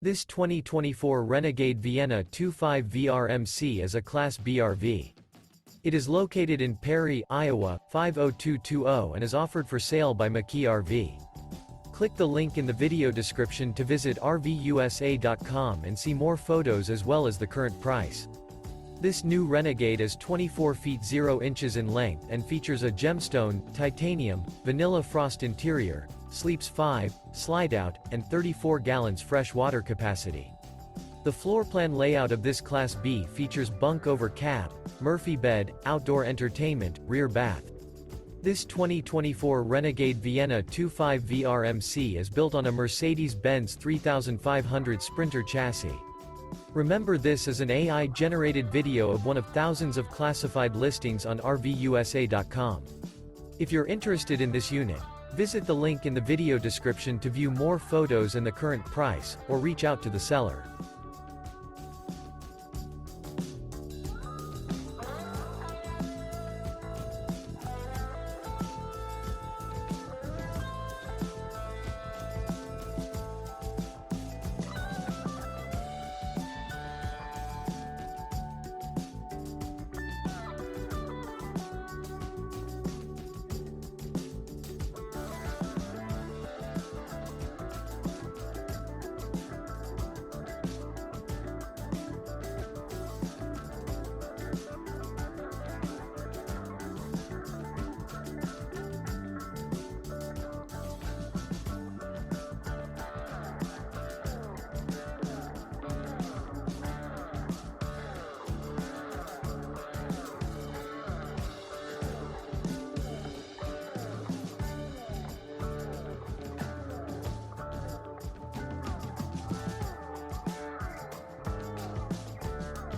This 2024 Renegade Vienna 25VRMC is a Class B RV. It is located in Perry, Iowa, 50220 and is offered for sale by McKee RV. Click the link in the video description to visit RVUSA.com and see more photos as well as the current price. This new Renegade is 24 feet 0 inches in length and features a gemstone, titanium, vanilla frost interior, sleeps 5, Slideout, and 34 gallons fresh water capacity. The floor plan layout of this Class B features bunk over cab, Murphy bed, outdoor entertainment, rear bath. This 2024 Renegade Vienna 25VRMC is built on a Mercedes Benz 3500 Sprinter chassis. Remember, this is an AI-generated video of one of thousands of classified listings on RVUSA.com. If you're interested in this unit, visit the link in the video description to view more photos and the current price, or reach out to the seller.